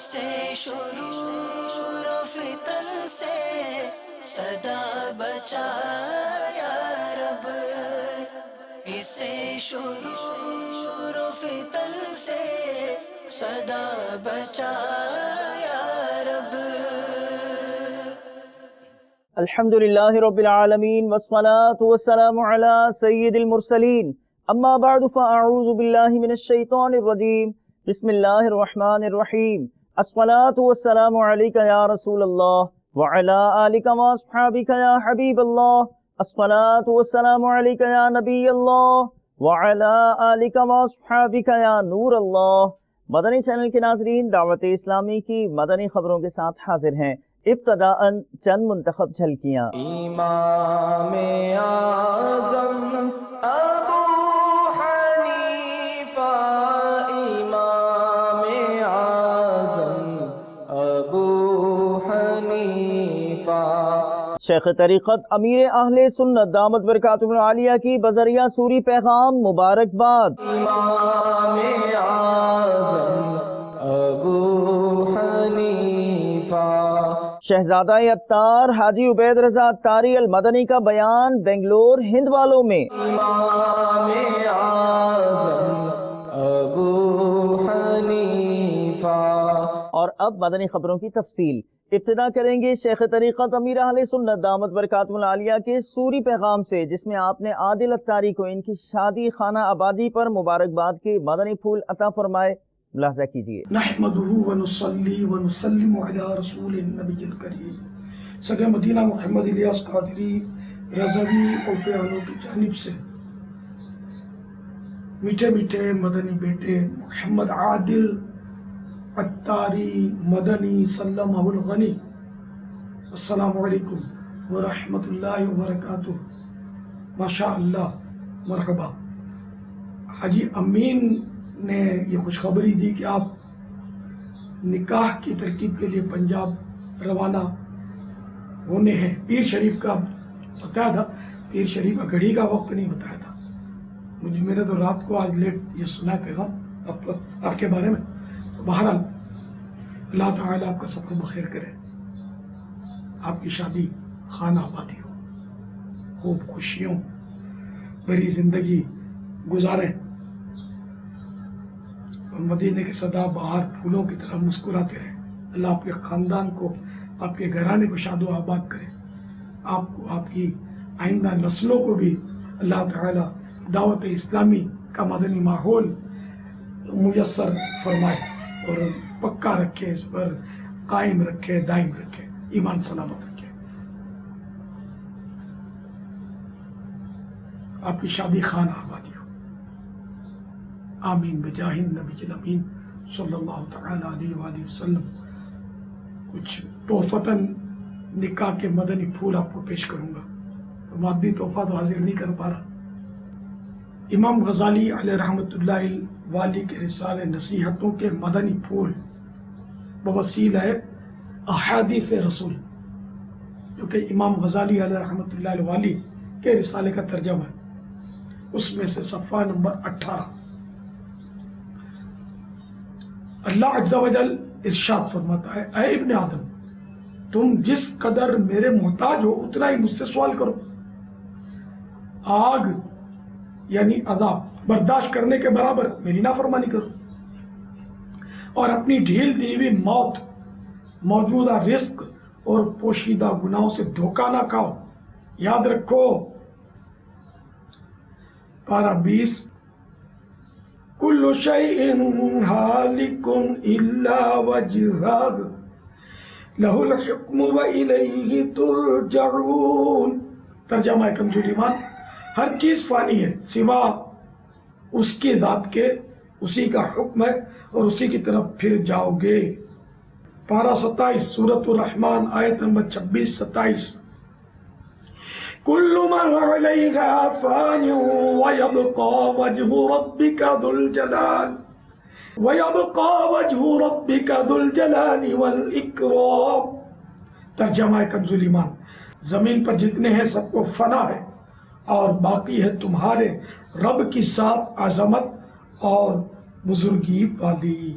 اسے شرور و فتن سے صدا بچا یا رب، اسے شرور و فتن سے صدا بچا یا رب۔ الحمدللہ رب العالمین والصلاة والسلام علی سید المرسلین، اما بعد فاعوذ باللہ من الشیطان الرجیم، بسم اللہ الرحمن الرحیم، الصلاة والسلام علیک یا رسول اللہ وعلی آلک واصحابک یا حبیب اللہ، الصلاة والسلام علیک یا نبی اللہ وعلی آلک واصحابک یا نور اللہ۔ مدنی چینل کے ناظرین، دعوت اسلامی کی مدنی خبروں کے ساتھ حاضر ہیں۔ ابتداءً چند منتخب جھلکیاں۔ امام اعظم ابو حنیفہ، امام اعظم ابو حنیفہ، شیخ طریقت امیر اہل سنت دامت برکاتہ العالیہ کی بذریعہ سوری پیغام مبارکباد۔ امام اعظم ابو حنیفہ، شہزادہ عطار حاجی عبید رضا عطاری المدنی کا بیان بنگلور ہند والوں میں۔ امام اعظم ابو حنیفہ۔ اور اب مدنی خبروں کی تفصیل۔ ابتدا کریں گے شیخ طریقت امیر اہل سنت دامت برکاتہ العالیہ کے سوری پیغام سے، جس میں آپ نے عادل عطاری کو ان کی شادی خانہ آبادی پر مبارکباد کے مدنی پھول عطا فرمائے۔ ملاحظہ کیجیے۔ نحمدہ ونصلی ونسلم علی رسول النبی الکریم صدر مدینہ محمد الیاس قادری رضوی اوفیانو کی جانب سے میٹھے میٹھے مدنی بیٹے محمد عادل عطاری مدنی سلمہ الغنی، السلام علیکم ورحمۃ اللہ وبرکاتہ۔ ماشاء اللہ، مرحبا۔ حاجی امین نے یہ خوشخبری دی کہ آپ نکاح کی ترکیب کے لیے پنجاب روانہ ہونے ہیں۔ پیر شریف کا بتایا تھا، پیر شریف کا گھڑی کا وقت نہیں بتایا تھا میں نے تو رات کو آج لیٹ یہ سنا ہے پیغام آپ کے بارے میں۔ بہرحال اللہ تعالیٰ آپ کا سفر بخیر کرے، آپ کی شادی خانہ آبادی ہو، خوب خوشیوں بھری زندگی گزاریں، اور مدینے کے سدا بہار پھولوں کی طرح مسکراتے رہیں۔ اللہ آپ کے خاندان کو، آپ کے گھرانے کو شاد و آباد کرے، آپ کو، آپ کی آئندہ نسلوں کو بھی اللہ تعالیٰ دعوت اسلامی کا مدنی ماحول میسر فرمائے اور پکا رکھے، اس پر قائم رکھے، دائم رکھے، ایمان سلامت رکھے۔ آپ کی شادی خانہ آبادی ہو، آمین بجاہ النبی الامین صلی اللہ تعالی علیہ وآلہ وسلم۔ کچھ تحفتاً نکاح کے مدنی پھول آپ کو پیش کروں گا، مادی تحفہ تو حاضر نہیں کر پا رہا۔ امام غزالی علیہ رحمۃ اللہ والی کے رسالے نصیحتوں کے مدنی پھول بوسیلہ احادیث رسول، جو کہ امام غزالی علیہ رحمۃ اللہ والی کے رسالے کا ترجمہ ہے، اس میں سے صفحہ نمبر 18۔ اللہ عز و جل ارشاد فرماتا ہے، اے ابن آدم، تم جس قدر میرے محتاج ہو اتنا ہی مجھ سے سوال کرو۔ آگ یعنی عذاب برداشت کرنے کے برابر میری نافرمانی کرو، اور اپنی ڈھیل دی ہوئی موت، موجودہ رزق اور پوشیدہ گناہوں سے دھوکہ نہ کھاؤ۔ یاد رکھو، پارہ 20، کل شیء ہالک الا وجہہ لہ الحکم والیہ ترجعون۔ ترجمہ کمزور ایمان، ہر چیز فانی ہے سوا اس کی ذات کے، اسی کا حکم ہے اور اسی کی طرف پھر جاؤ گے۔ پارہ 27 سورۃ الرحمن آیت نمبر 26-27۔ کل من علیہا فان ویبقى وجہ ربک ذو الجلال والاکرام۔ ترجمہ کنز ایمان، زمین پر جتنے ہیں سب کو فنا ہے، اور باقی ہے تمہارے رب کی ذات عظمت اور بزرگی والی۔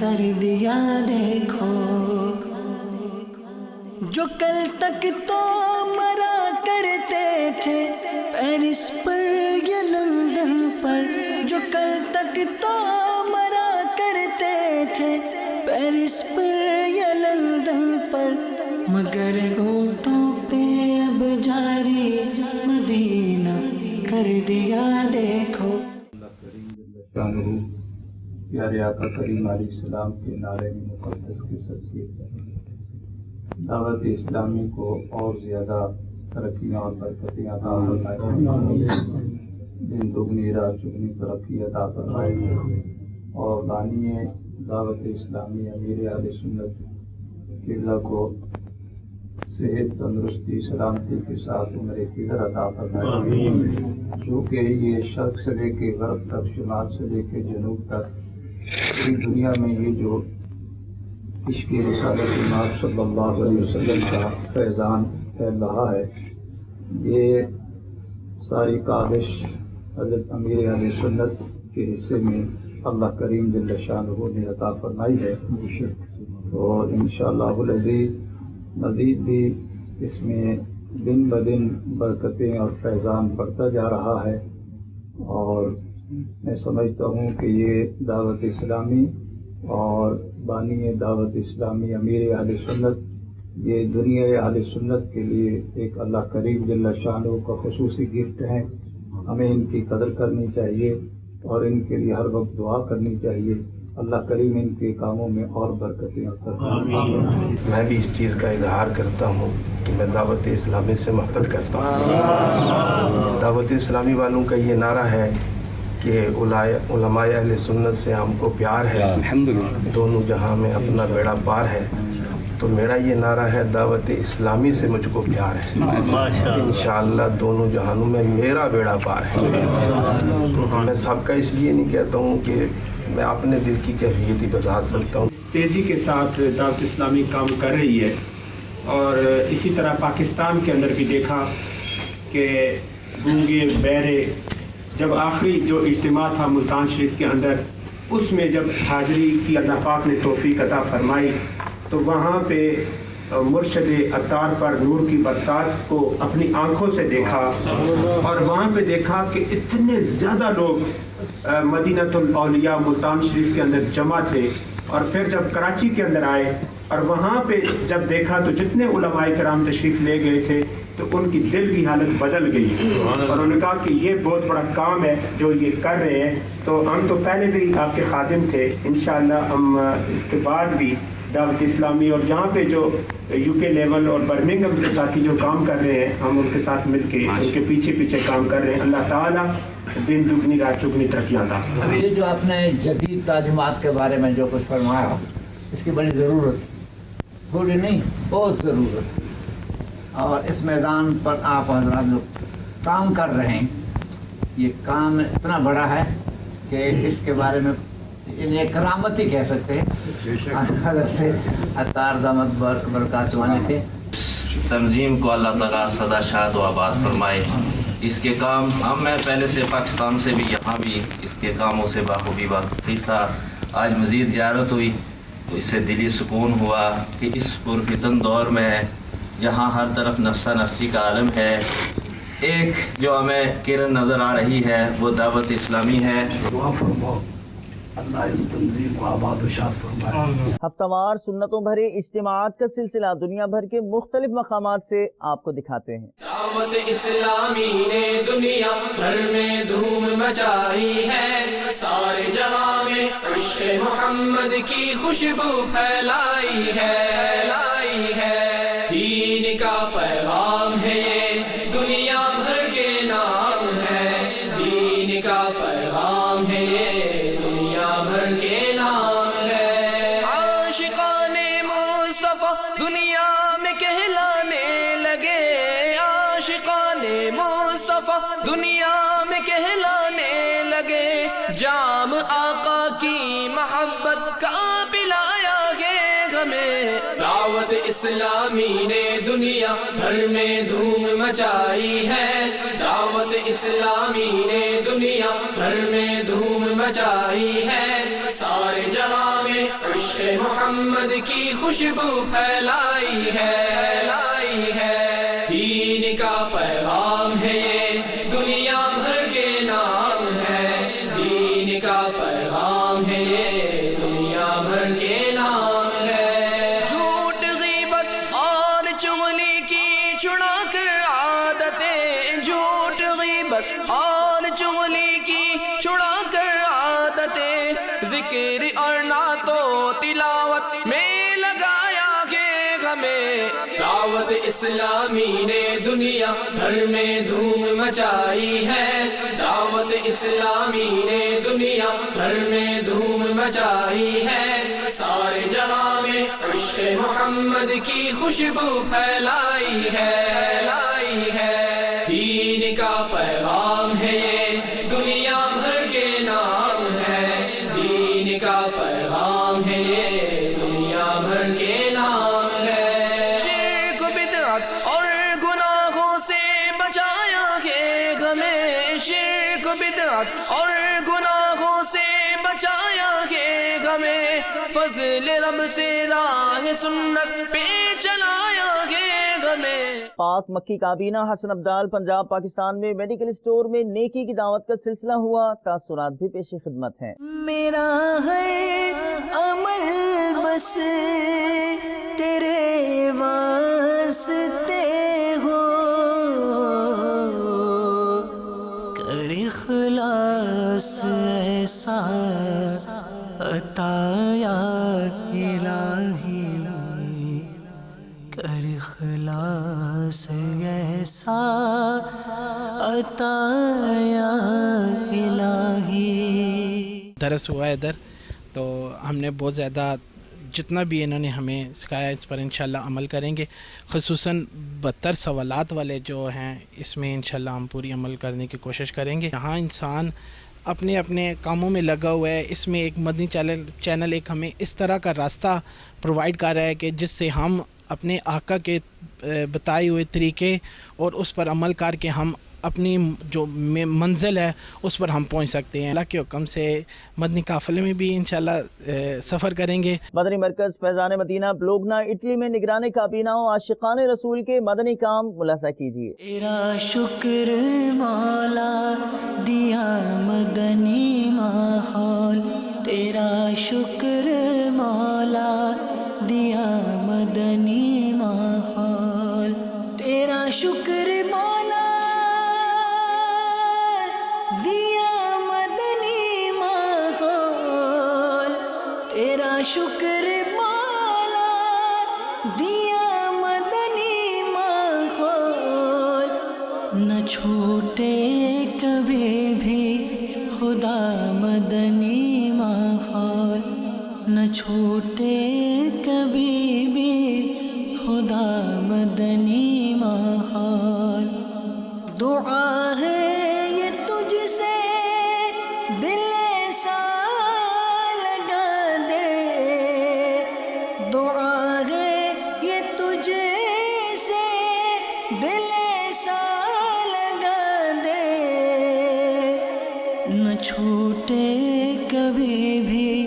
کر دیا دیکھو. جو کل تک تو مرا کرتے تھے پیرس پر یا لندن پر، جو کل تک تو مرا کرتے تھے پیرس پر یا لندن پر، مگر گھونٹوں پہ اب جاری مدینہ کر دیا دیکھو. پیارے آقا کریم علیہ السلام کے نعرے مقدس کے صدقے دعوت اسلامی کو اور زیادہ ترقیاں اور برکتیں عطا فرمائے، دن دگنی رات چگنی ترقی عطا فرمائے، اور بانی دعوت اسلامی امیر اہل سنت قبلہ کو صحت تندرستی سلامتی کے ساتھ عمر قدر عطا فرمائے، چونکہ یہ شرق سے لے کے غرب تک، شمال سے لے کے جنوب تک پوری دنیا میں یہ جو عشق رسالت امام صلی اللہ علیہ وسلم کا فیضان پھیل رہا ہے، یہ ساری کاوش حضرت امیر اہل سنت کے حصے میں اللہ کریم جل شانہ نے عطا فرمائی ہے، اور انشاءاللہ العزیز مزید بھی اس میں دن بدن برکتیں اور فیضان بڑھتا جا رہا ہے. اور میں سمجھتا ہوں کہ یہ دعوت اسلامی اور بانی دعوت اسلامی امیر اہل سنت، یہ دنیا اہل سنت کے لیے ایک اللہ کریم جل شانہ کا خصوصی گفٹ ہے. ہمیں ان کی قدر کرنی چاہیے اور ان کے لیے ہر وقت دعا کرنی چاہیے. اللہ کریم ان کے کاموں میں اور برکتیں عطا فرمائے. میں بھی اس چیز کا اظہار کرتا ہوں کہ میں دعوت اسلامی سے محبت کرتا ہوں. دعوت اسلامی والوں کا یہ نعرہ ہے کہ علماء اہل سنت سے ہم کو پیار ہے، دونوں جہاں میں اپنا بیڑا پار ہے. تو میرا یہ نعرہ ہے دعوت اسلامی سے مجھ کو پیار ہے، انشاءاللہ دونوں جہانوں میں میرا بیڑا پار ہے. میں سب کا اس لیے نہیں کہتا ہوں کہ میں اپنے دل کی کیفیت ہی بتا سکتا ہوں. تیزی کے ساتھ دعوت اسلامی کام کر رہی ہے، اور اسی طرح پاکستان کے اندر بھی دیکھا کہ گونگے بہرے، جب آخری جو اجتماع تھا ملتان شریف کے اندر، اس میں جب حاضری کی اللہ پاک نے توفیق عطا فرمائی، تو وہاں پہ مرشد عطار پر نور کی برسات کو اپنی آنکھوں سے دیکھا، اور وہاں پہ دیکھا کہ اتنے زیادہ لوگ مدینۃ الاولیاء ملتان شریف کے اندر جمع تھے. اور پھر جب کراچی کے اندر آئے اور وہاں پہ جب دیکھا تو جتنے علماء کرام تشریف لے گئے تھے تو ان کی دل کی حالت بدل گئی، اور انہوں نے کہا کہ یہ بہت بڑا کام ہے جو یہ کر رہے ہیں. تو ہم تو پہلے بھی آپ کے خادم تھے، انشاءاللہ ہم اس کے بعد بھی دعوت اسلامی اور جہاں پہ جو یو کے لیول اور برمنگھم کے ساتھی جو کام کر رہے ہیں، ہم ان کے ساتھ مل کے ان کے پیچھے پیچھے کام کر رہے ہیں. اللہ تعالیٰ دن دگنی رات چگنی ترقیاں عطا فرمائے. یہ جو آپ نے جدید تعلیمات کے بارے میں جو کچھ فرمایا، اس کی بڑی ضرورت، تھوڑی نہیں بہت ضرورت، اور اس میدان پر آپ حضرات جو کام کر رہے ہیں، یہ کام اتنا بڑا ہے کہ اس کے بارے میں ایک کرامت ہی کہہ سکتے ہیں. حضرت عطار دامت برکاتہ تھے. تنظیم کو اللہ تعالیٰ سدا شاد و آباد فرمائے. اس کے کام میں پہلے سے پاکستان سے بھی یہاں بھی اس کے کاموں سے بخوبی واقف تھا. آج مزید زیارت ہوئی تو اس سے دلی سکون ہوا کہ اس پرفتن دور میں جہاں ہر طرف نفسا نفسی کا عالم ہے، ایک جو ہمیں کرن نظر آ رہی ہے وہ دعوت اسلامی ہے. اللہ اس تنظیم کو آباد و شاد فرمائے. ہفتہ وار سنتوں بھرے اجتماعات کا سلسلہ دنیا بھر کے مختلف مقامات سے آپ کو دکھاتے ہیں. دعوت اسلامی نے دنیا بھر میں دھوم مچائی ہے، سارے جہاں میں عشق محمد کی خوشبو پھیلائی ہے. دین کا پیغام ہے یہ، دنیا بھر کے نام ہے. دین کا پیغام ہے یہ، دنیا بھر کے نام ہے. عاشقان مصطفیٰ دنیا میں کہلانے لگے، عاشقان مصطفیٰ دنیا میں کہلانے لگے. جام آقا کی محبت کا پلایا گے ہمیں. دعوت اسلامی نے دنیا بھر میں دھوم مچائی ہے، دعوت اسلامی نے دنیا بھر میں دھوم مچائی ہے. سارے جہاں میں محمد کی خوشبو پھیلائی ہے دین کا پیغام ہے یہ دنیا بھر کے نام ہے دین کا پیغام ہے یہ دنیا بھر کے نام ہے جھوٹ غیبت اور چغلی کی چھڑا کر عادتیں جھوٹ غیبت اور چغلی کی چھڑا کر عادتیں ذکر اور نعت و تلاوت میں لگایا کہ ہمیں دعوت اسلامی نے دنیا بھر میں دھوم مچائی ہے دعوت اسلامی نے دنیا بھر میں دھوم مچائی ہے سارے جہاں میں عشق محمد کی خوشبو پھیلائی ہے دین کا پیغام ہے یہ دنیا بھر کے نام ہے دین کا پیغام ہے یہ دنیا بھر کے نام ہے شرک بدعت اور گناہوں سے بچایا ہے ہمیں شرک بدعت اور گناہوں سے بچایا ہے ہمیں فضل رب سے راہ سنت پہ چلایا ہے ہمیں پاک مکی کابینہ حسن عبدال پنجاب پاکستان میں میڈیکل اسٹور میں نیکی کی دعوت کا سلسلہ ہوا تاثرات بھی پیش خدمت ہیں میرا ہر عمل بس تیرے واسطے ہو کر اخلاص ایسا عطا یا الہی کر اخلاص ایسا عطا یا الہی درس ہوا ہے ادھر تو ہم نے بہت زیادہ جتنا بھی انہوں نے ہمیں سکھایا اس پر انشاءاللہ عمل کریں گے خصوصاً 72 سوالات والے جو ہیں اس میں انشاءاللہ ہم پوری عمل کرنے کی کوشش کریں گے یہاں انسان اپنے اپنے کاموں میں لگا ہوا ہے اس میں ایک مدنی چینل ایک ہمیں اس طرح کا راستہ پرووائڈ کر رہا ہے کہ جس سے ہم اپنے آقا کے بتائے ہوئے طریقے اور اس پر عمل کر کے ہم اپنی جو منزل ہے اس پر ہم پہنچ سکتے ہیں اللہ کے حکم سے مدنی قافلے میں بھی انشاءاللہ سفر کریں گے مدنی مرکز فیضان مدینہ بلوگنا اٹلی میں نگران کابینہ و عاشقان رسول کے مدنی کام ملاحظہ کیجیے تیرا شکر مولا دیا مدنی ماحول تیرا شکر مولا دیا مدنی ماحول تیرا شکر مولا دیا مدنی ماحول تیرا شکر مولا دیا مدنی ماحول نہ چھوٹے کبھی بھی خدا مدنی ماحول نہ چھوٹے کبھی بھی خدا مدنی ماحول دعا ہے یہ تجھ سے دل ایسا لگا دے دعا ہے یہ تجھ سے دل ایسا لگا دے نہ چھوٹے کبھی بھی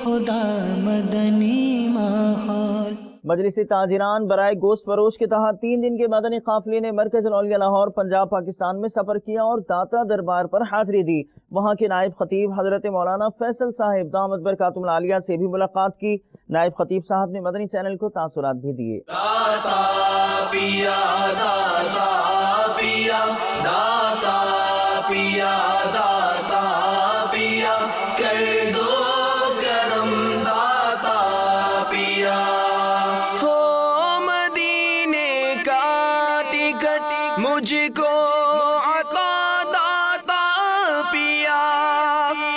خدا مدنی ماحول مجلس تاجران برائے گوشت فروش کے تحت 3 دن کے مدنی قافلے نے مرکز الاولیاء لاہور پنجاب پاکستان میں سفر کیا اور داتا دربار پر حاضری دی وہاں کے نائب خطیب حضرت مولانا فیصل صاحب دامت برکاتہم العالیہ سے بھی ملاقات کی نائب خطیب صاحب نے مدنی چینل کو تاثرات بھی دیے داتا پیا داتا پیا داتا پیا داتا پیا کر دو کرم داتا پیا مجھ کو عطا داتا پیا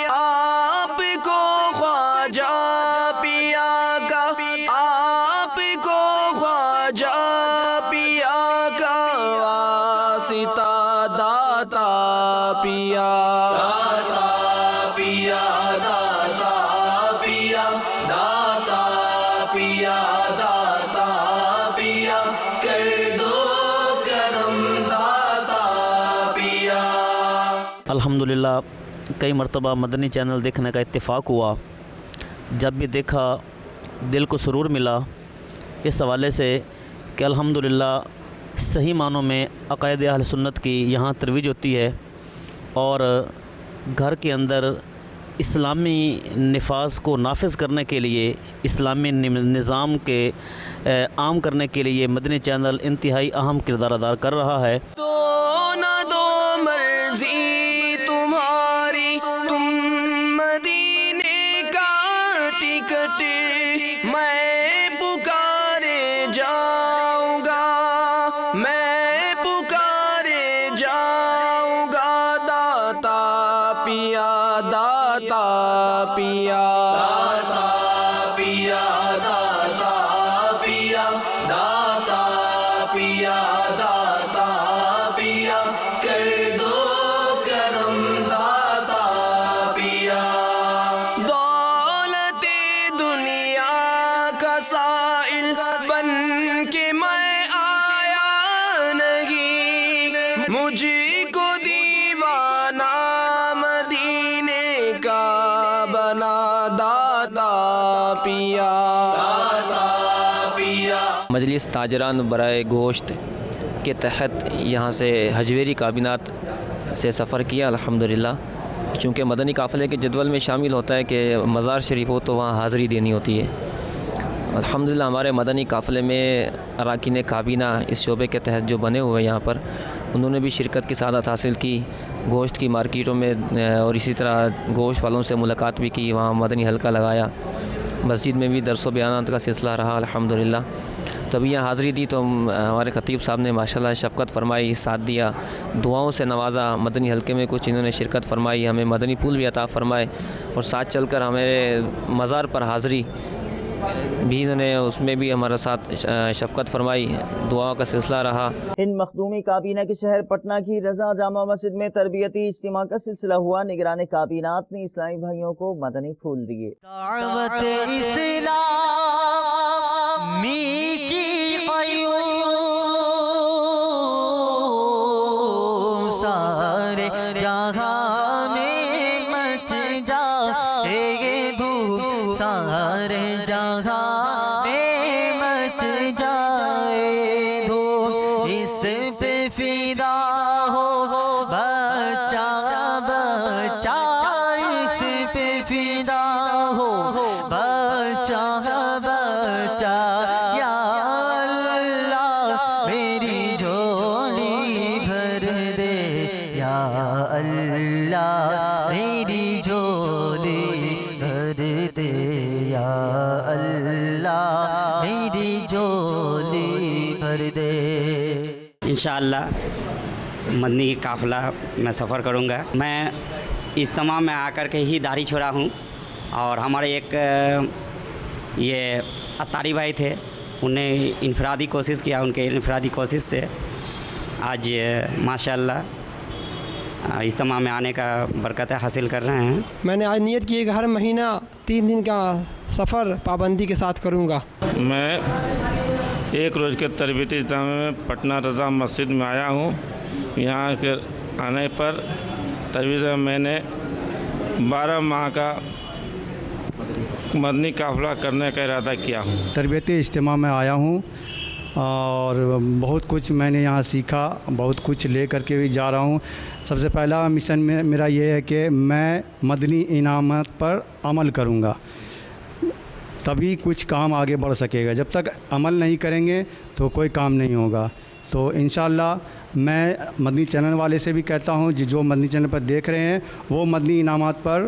آپ کو خواجہ پیا کا آپ کو خواجہ پیا کا واسطہ داتا پیا داتا پیا داتا پیا داتا پیا داتا پیا کر دو الحمدللہ کئی مرتبہ مدنی چینل دیکھنے کا اتفاق ہوا جب بھی دیکھا دل کو سرور ملا اس حوالے سے کہ الحمدللہ صحیح معنوں میں عقائد اہل سنت کی یہاں ترویج ہوتی ہے، اور گھر کے اندر اسلامی نفاذ کو نافذ کرنے کے لیے، اسلامی نظام کے عام کرنے کے لیے مدنی چینل انتہائی اہم کردار ادا کر رہا ہے۔ دو نہ دو مرضی تمہاری، تم مدینے کا ٹکٹ میں پکارے جاؤں گا، میں پکارے جاؤں گا، داتا پیا داتا پیا داتا پیا داتا پیا داتا پیا داتا پیا کر دو کرم داتا پیا۔ دولت دنیا کا سائل بن کے میں آیا نہیں، مجھ کو دیوانہ مدینے کا بنا داتا پیا داتا پیا۔ مجلس تاجران برائے گوشت کے تحت یہاں سے حجویری کابینات سے سفر کیا الحمدللہ، چونکہ مدنی قافلے کے جدول میں شامل ہوتا ہے کہ مزار شریف ہو تو وہاں حاضری دینی ہوتی ہے۔ الحمدللہ ہمارے مدنی قافلے میں اراکین کابینہ اس شعبے کے تحت جو بنے ہوئے یہاں پر، انہوں نے بھی شرکت کی سعادت حاصل کی، گوشت کی مارکیٹوں میں اور اسی طرح گوشت والوں سے ملاقات بھی کی، وہاں مدنی حلقہ لگایا، مسجد میں بھی درس و بیانات کا سلسلہ رہا الحمدللہ۔ تب یہاں حاضری دی تو ہمارے خطیب صاحب نے ماشاءاللہ شفقت فرمائی، ساتھ دیا، دعاؤں سے نوازا، مدنی حلقے میں کچھ انہوں نے شرکت فرمائی، ہمیں مدنی پھول بھی عطا فرمائے، اور ساتھ چل کر ہمارے مزار پر حاضری بھی انہوں نے اس میں بھی ہمارے ساتھ شفقت فرمائی، دعاؤں کا سلسلہ رہا۔ ہند مخدومی کابینہ کے شہر پٹنہ کی رضا جامع مسجد میں تربیتی اجتماع کا سلسلہ ہوا۔ نگران کابینات نے اسلامی بھائیوں کو مدنی پھول دیے۔ دعوت اسلامی کی قیوم سارے جہاں میں مچ جائے دھوم، سارے جہاں میں مچ جائے دھوم، اس پہ فدا ہو بچہ بچہ، اس پہ فدا ہو بچہ بچہ، یا اللہ میری جھولی بھر دے، یا اللہ میری جھولی بھر دے، یا اللہ میری جھولی بھر دے۔ انشاءاللہ مدنی قافلہ میں سفر کروں گا۔ میں اجتماع میں آ کر کے ہی داڑھی چھوڑا ہوں، اور ہمارے ایک یہ اتاری بھائی تھے، انہوں نے انفرادی کوشش کیا، ان کے انفرادی کوشش سے آج ماشاءاللہ اجتماع میں آنے کا برکتیں حاصل کر رہے ہیں۔ میں نے آج نیت کی ہے کہ ہر مہینہ 3 دن کا سفر پابندی کے ساتھ کروں گا۔ میں ایک روز کے تربیتی اجتماع میں پٹنہ رضا مسجد میں آیا ہوں۔ یہاں کے آنے پر تربیت میں میں نے 12 ماہ کا مدنی قافلہ کرنے کا ارادہ کیا ہوں۔ تربیتی اجتماع میں آیا ہوں اور بہت کچھ میں نے یہاں سیکھا، بہت کچھ لے کر کے بھی جا رہا ہوں۔ سب سے پہلا مشن میرا یہ ہے کہ میں مدنی انعامات پر عمل کروں گا، تبھی کچھ کام آگے بڑھ سکے گا۔ جب تک عمل نہیں کریں گے تو کوئی کام نہیں ہوگا۔ تو انشاءاللہ میں مدنی چینل والے سے بھی کہتا ہوں جو مدنی چینل پر دیکھ رہے ہیں وہ مدنی انعامات پر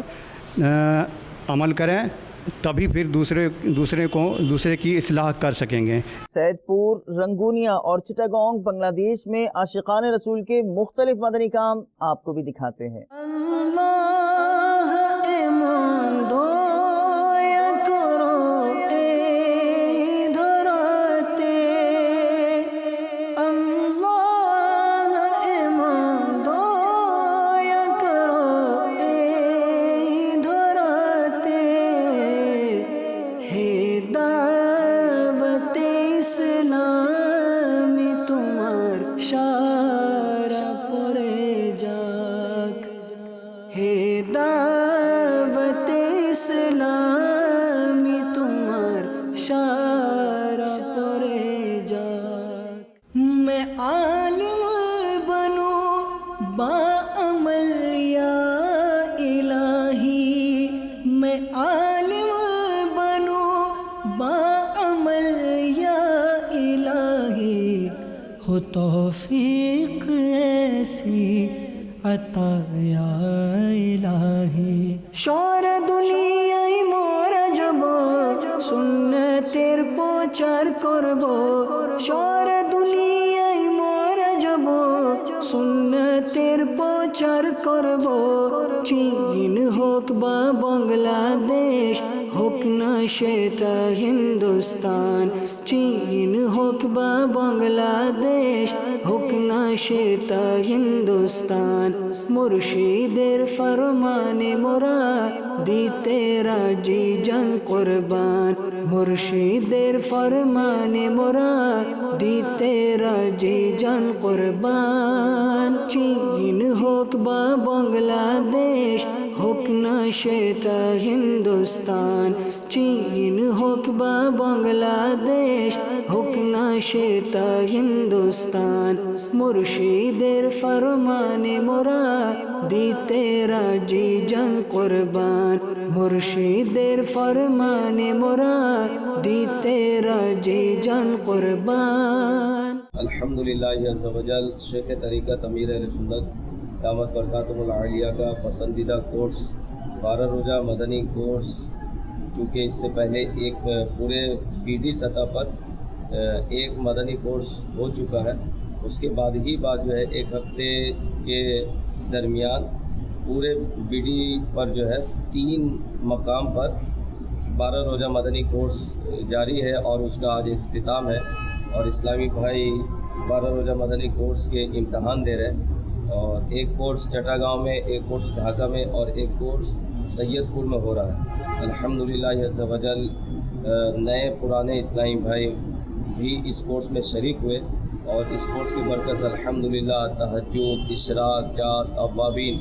عمل کریں، تبھی پھر دوسرے کی اصلاح کر سکیں گے۔ سید پور، رنگونیا اور چٹاگونگ بنگلہ دیش میں عاشقان رسول کے مختلف مدنی کام آپ کو بھی دکھاتے ہیں۔ عمل یا الہی میں عالم بنوں با عمل یا الہی ہو توفیق ایسی عطا یا الہی شور দুনিয়ায় মোরা যাব সুন্নতের প্রচার করব সারা দুনিয়ায় মোরা যাব সুন্নতের প্রচার করব চীন হোক বা বাংলাদেশ হোক না সেটা হিন্দুস্তান চীন হোক বা বাংলাদেশ হোক না সেটা হিন্দুস্তান মুর্শিদের ফরমানে মোরা দিতে রাজি জান কুরবান মুর্শিদের ফরমানে মোরা দিতে রাজি জান কুরবান চীন হোক বা বাংলাদেশ হোক না সেটা হিন্দুস্তান চীন হোক বা বাংলাদেশ হোক না সেটা হিন্দুস্তান মুর্শিদের ফরমানে মোরা দিতে রাজি জান কুরবান মুর্শিদের ফরমানে মোরা দিতে রাজি জান কুরবান الحمدللہ عز وجل شیخ طریقت امیر اہل سنت دامت برکاتہ العالیہ کا پسندیدہ کورس 12 روزہ مدنی کورس، چونکہ اس سے پہلے ایک پورے پی ڈی سطح پر ایک مدنی کورس ہو چکا ہے، اس کے بعد جو ہے ایک ہفتے کے درمیان پورے بی ڈی پر جو ہے 3 مقام پر 12 روزہ مدنی کورس جاری ہے اور اس کا آج اختتام ہے، اور اسلامی بھائی 12 روزہ مدنی کورس کے امتحان دے رہے ہیں، اور ایک کورس چٹاگاؤں میں، ایک کورس ڈھاکہ میں اور ایک کورس سید پور میں ہو رہا ہے۔ الحمدللہ عز وجل نئے پرانے اسلامی بھائی بھی اس کورس میں شریک ہوئے، اور اس کورس کی برکت سے الحمدللہ تہجد، اشراق، چاس، اوابین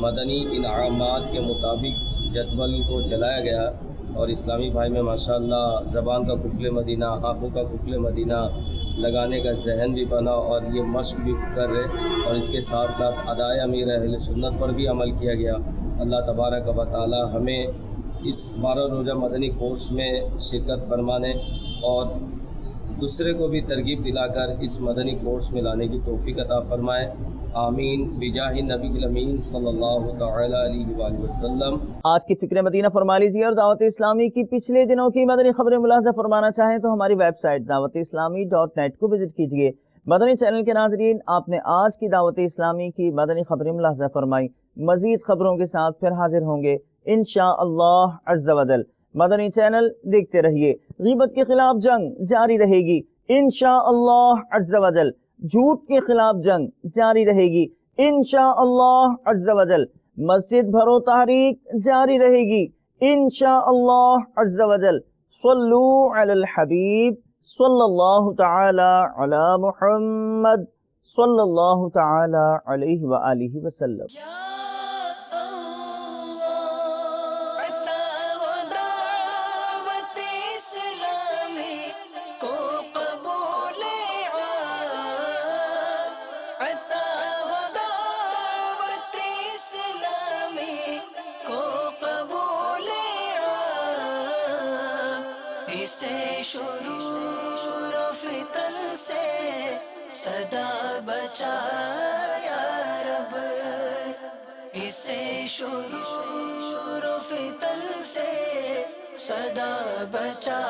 مدنی انعامات کے مطابق جدول کو چلایا گیا، اور اسلامی بھائی میں ماشاءاللہ زبان کا قفل مدینہ، آنکھوں کا قفل مدینہ لگانے کا ذہن بھی بنا، اور یہ مشق بھی کر رہے، اور اس کے ساتھ ساتھ ادائے امیر اہل سنت پر بھی عمل کیا گیا۔ اللہ تبارک و تعالی ہمیں اس 12 روزہ مدنی کورس میں شرکت فرمانے اور دوسرے کو بھی ترغیب دلا کر اس مدنی کورس میں لانے کی توفیق عطا فرمائے، آمین بجاہ نبی الامین صلی اللہ تعالی علیہ وآلہ وسلم۔ آج کی فکر مدینہ فرما لیجیے، اور دعوت اسلامی کی پچھلے دنوں کی مدنی خبریں ملاحظہ فرمانا چاہیں تو ہماری ویب سائٹ dawat-islami.net کو وزٹ کیجیے۔ مدنی چینل کے ناظرین، آپ نے آج کی دعوت اسلامی کی مدنی خبریں ملاحظہ فرمائی، مزید خبروں کے ساتھ پھر حاضر ہوں گے انشاءاللہ عز و جل۔ مدنی چینل دیکھتے رہیے۔ غیبت کے خلاف جنگ جاری رہے گی انشاءاللہ عز و جل، جھوٹ کے خلاف جنگ جاری رہے گی انشاءاللہ عز و جل، مسجد بھرو تحریک جاری رہے گی انشاءاللہ عز و جل۔ صلو علی الحبیب صلی اللہ تعالی علی محمد صلی اللہ تعالی علیہ وآلہ وسلم۔ شرور و فتن سے صدا بچا یا رب، اسے شرور و فتن سے صدا بچا